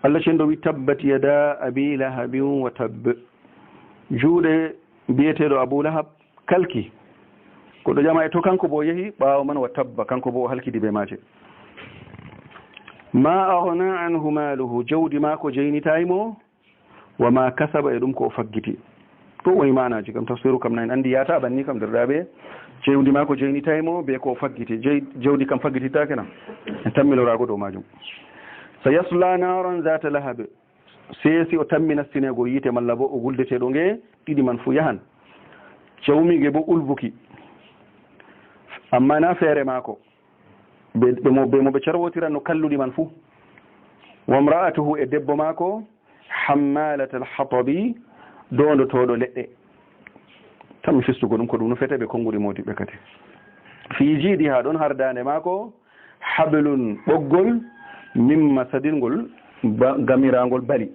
Allah cendo wi tabbat yada abi lahabin wa tabb, juuɗe biyeteɗo Abu Lahab kalki, ko ɗo jama e to kanko bo yehi ɓaawo man wa tabba, kanko bo o halkidi be maate. ma aghna anhu maluhu, jawdi maako jeynitaymo, wa ma kasaba, e ɗum ko o faggiti. to woni manaji kam tafsiru kam nan andi yata banni kam derɗaɓe, jawdi maako jeynitaymo be ko o faggiti. jawdi kam faggititake na en tammilorago dow majum. sa yasla naran zata lahabe, seesi o tammi nastinego yite malla bo o guldeteɗo nge ɗiɗi man fu yahan. cawmige bo ulbuki, amma na feere maako be mo ɓe carwotiran no kalluɗi man fuu. wa mra'atuhu, e debbo maako hammalat alhatabi, dondotoɗo leɗɗe. tammi fistugo ɗum ko ɗum no fete ɓe konngudi modiɓɓe kadi. fi jiidi ha ɗon hardande maako hablun ɓoggol min masadingol gamirangol bali.